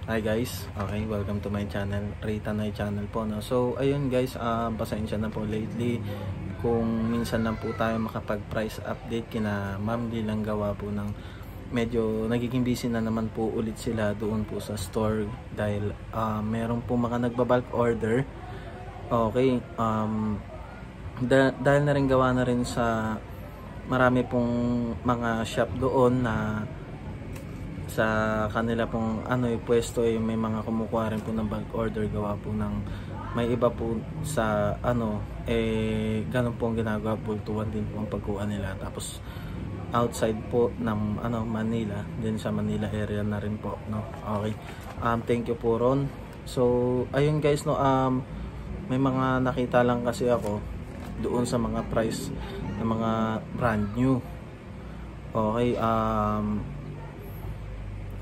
Hi guys, okay, welcome to my channel, Ray Tanay channel po, no? So ayun guys, pasensya na po lately kung minsan lang po tayo makapag price update kina ma'am, di lang gawa po ng medyo nagiging busy na naman po ulit sila doon po sa store dahil meron po mga nagba-bulk order. Okay, dahil na rin gawa na rin sa marami pong mga shop doon na sa kanila pong pwesto may mga kumukuha rin po ng bulk order gawa po ng may iba po sa ganun po ang ginagawa, bultuhan din po ang pagkuha nila, tapos outside po ng Manila, din sa Manila area na rin po, no? Okay, thank you po ron. So ayun guys, no, may mga nakita lang kasi ako doon sa mga price ng mga brand new. Okay,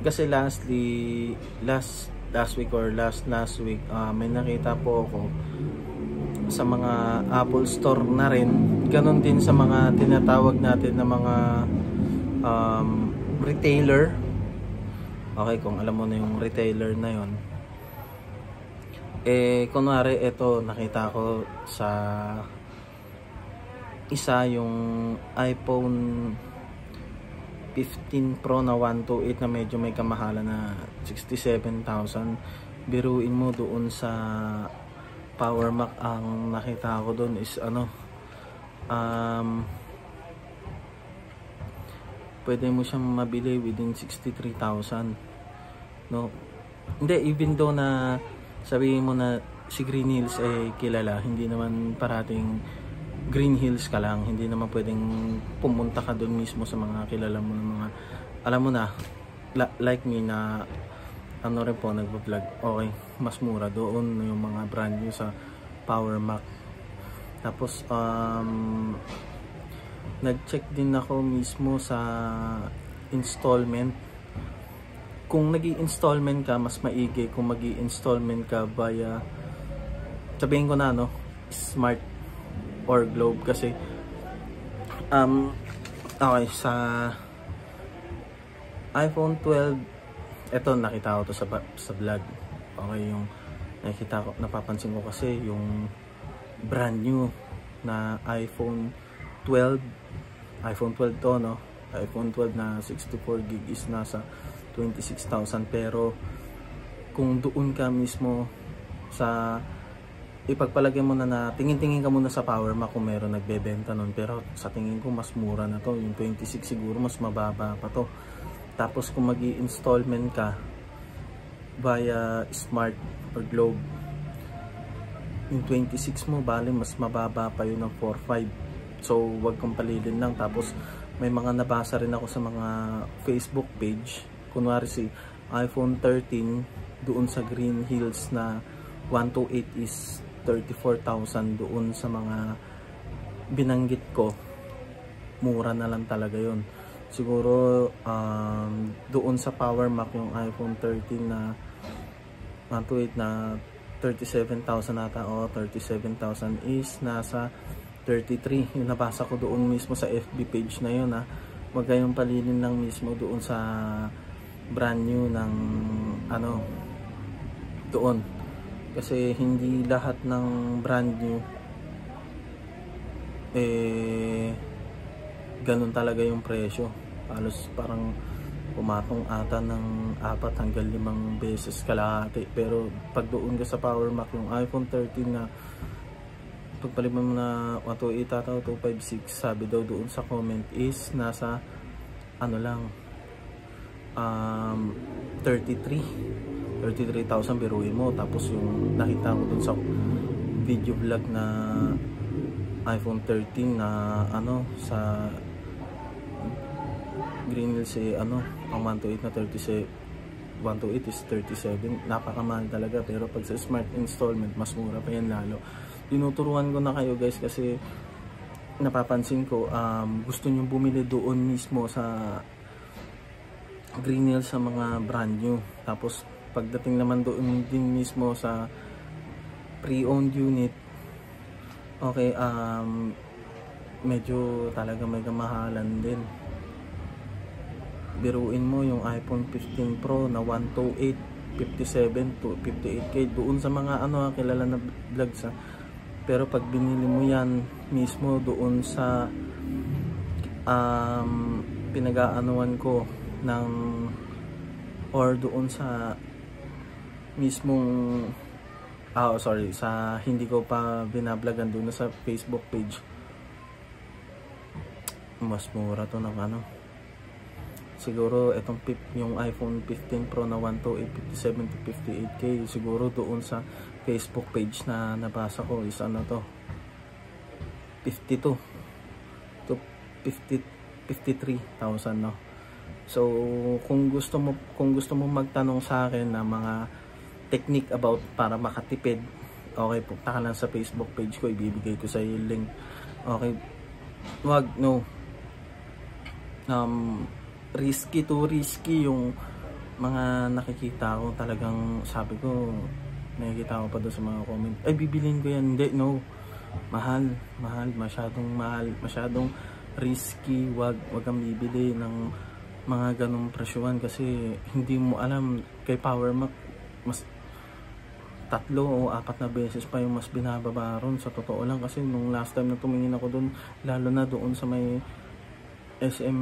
kasi last week or last week may nakita po ako sa mga Apple Store na rin, ganun din sa mga tinatawag natin na mga retailer. Okay, kung alam mo na yung retailer na yon, kunwari ito nakita ko sa isa yung iPhone 15 Pro na 128 na medyo may kamahalan na 67,000. Biruin mo doon sa Power Mac, ang nakita ko doon is pwede mo siyang mabili within 63,000, no? Hindi, even though na sabihin mo na si Green Hills ay kilala, hindi naman parating Green Hills ka lang, hindi naman pwedeng pumunta ka doon mismo sa mga kilala mo ng mga alam mo na like me na rin po nagbo-vlog. Okay, mas mura doon yung mga brand new sa Power Mac. Tapos nag-check din ako mismo sa installment. Kung nag-i-installment ka, mas maigi kung mag-i-installment ka via, sabihin ko na Smart or Globe, kasi okay, sa iPhone 12 eto nakita ko to sa vlog. Okay, yung nakita ko, napapansin ko kasi yung brand new na iPhone 12 to, no? iPhone 12 na 64GB is nasa 26,000, pero kung doon ka mismo sa ipagpalagay mo na tingin-tingin ka muna sa Power Mac kung meron nagbebenta nun, pero sa tingin ko mas mura na to, yung 26 siguro mas mababa pa to. Tapos kung mag-i-installment ka via Smart or Globe, yung 26 mo bali mas mababa pa yun ng 4.5. So wag kang palilin lang. Tapos may mga nabasa rin ako sa mga Facebook page, kunwari si iPhone 13 doon sa Green Hills na 128 is 34,000. Doon sa mga binanggit ko, mura na lang talaga yon. Siguro doon sa Power Mac yung iPhone 13 na 128 na 37,000 ata o 37,000 is nasa 33. Yung nabasa ko doon mismo sa FB page na yun, wag kayong palilin lang mismo doon sa brand new ng doon, kasi hindi lahat ng brand new ganun talaga yung presyo. Halos parang pumatong ata ng 4 hanggang 5 beses kalahati. Pero pag doon ka sa Power Mac, yung iPhone 13 na pagpaliban mo na 128 ata o 256, sabi daw doon sa comment is nasa lang 33,000 biruin mo. Tapos yung nakita ko doon sa video vlog na iPhone 13 na sa Green Hills ang 128 na 37, 128 is 37, napakamahal talaga. Pero pag sa Smart installment, mas mura pa yan lalo. Tinuturuan ko na kayo guys, kasi napapansin ko gusto nyo bumili doon mismo sa Green Hills sa mga brand new. Tapos pagdating naman doon din mismo sa pre-owned unit, okay, medyo talaga may kamahalan din. Biruin mo yung iPhone 15 Pro na 128 57 to 58k doon sa mga ano kilala na vlogs pero pag binili mo yan mismo doon sa pinag-aanuan ko ng or doon sa mismong sa hindi ko pa binablogan doon sa Facebook page, mas mura to ng ano. Siguro itong yung iPhone 15 Pro na 128, 57 to 58k, siguro doon sa Facebook page na nabasa ko is ano to, 52 to 53,000 no. So kung gusto mo magtanong sa akin na mga technique about para makatipid, okay, punta ka lang sa Facebook page ko, ibibigay ko sa iyo link. Okay, risky yung mga nakikita ko. Talagang sabi ko, nakikita ko pa doon sa mga comment, ay bibilin ko yan, hindi, no, mahal, masyadong risky. Wag kang bibili ng mga ganong presyuhan kasi hindi mo alam. Kay Power Mac mas 3 o 4 na beses pa yung mas binababa ron, sa totoo lang. Kasi nung last time na tumingin ako doon, lalo na doon sa may SM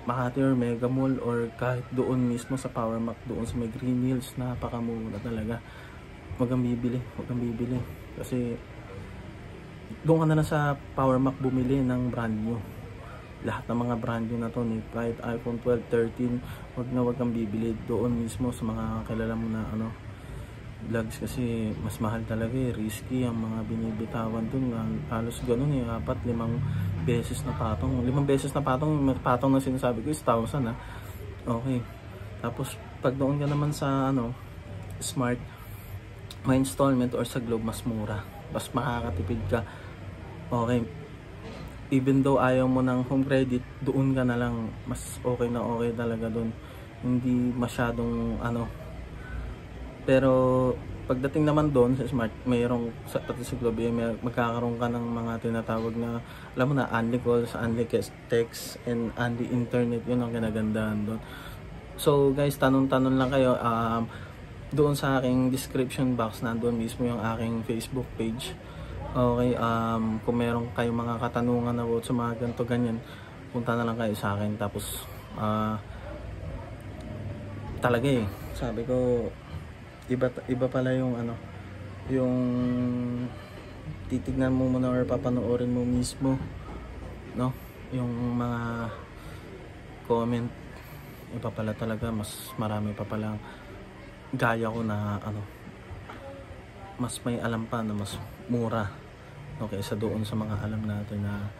Makati or Mega Mall or kahit doon mismo sa Power Mac doon sa may Green Hills, napakamura talaga. Wag kang bibili kasi doon ka na lang sa Power Mac bumili ng brand new. Lahat ng mga brand new na to, ni kahit iPhone 12, 13, wag kang bibili doon mismo sa mga kilala mo na ano vlogs, kasi mas mahal talaga risky ang mga binibitawan doon. Halos ganun 4-5 beses na patong. 5 beses na patong na sinasabi ko is 1,000 Okay. Tapos pag doon ka naman sa Smart, may installment or sa Globe, mas mura, mas makakatipid ka. Okay, even though ayaw mo ng home credit, doon ka na lang, mas okay talaga doon. Hindi masyadong pero pagdating naman doon sa Smart, mayroong pati sa Globe, magkakaroon ka ng mga tinatawag na, alam mo na, unli calls, unli text, and unli internet. Yun ang kinagandahan doon. So guys, tanong-tanong lang kayo doon sa aking description box, nandoon mismo yung aking Facebook page. Okay, kung meron kayong mga katanungan about sa mga ganito ganyan, punta na lang kayo sa akin. Tapos talaga sabi ko, iba pala yung yung titignan mo muna or papanoorin mo mismo, no, yung mga comment. Iba pala talaga, mas marami pa pala gaya ko na mas may alam pa na mas mura, okay, sa doon sa mga alam natin na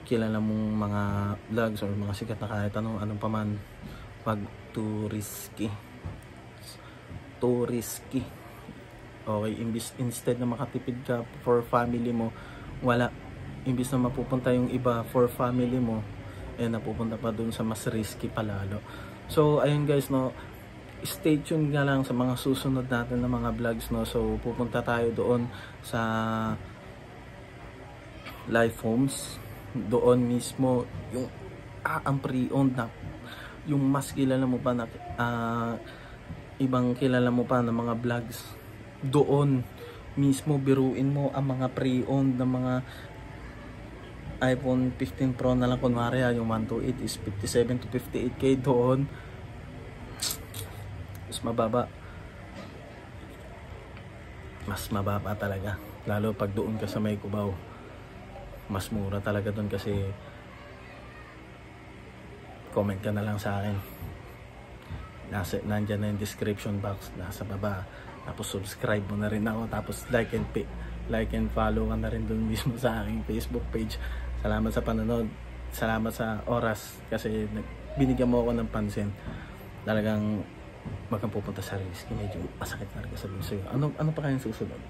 kilala mong mga vlogs or mga sikat na kahit anong paman. Wag too risky. Okay, instead na makatipid ka for family mo, imbis na mapupunta yung iba for family mo, napupunta pa dun sa mas risky palalo. So ayun guys, no, stay tuned nga lang sa mga susunod natin na mga vlogs, no. So pupunta tayo doon sa Life Homes, doon mismo yung ang pre-owned na, yung mas kilala mo pa na ibang kilala mo pa ng mga vlogs. Doon mismo biruin mo ang mga pre-owned na mga iPhone 15 Pro na lang, kunwari yung 128 is 57 to 58k. doon mas mababa talaga, lalo pag doon ka sa may Cubao. Mas mura talaga doon, kasi comment ka na lang sa akin, nandyan na yung description box nasa baba. Tapos subscribe mo na rin ako, tapos like and follow ka na rin doon mismo sa aking Facebook page. Salamat sa panonood, salamat sa oras, kasi binigyan mo ako ng pansin. Talagang wag kang pupunta sa risky, medyo masakit na rin sabihin sa'yo. Ano pa kayang susunod?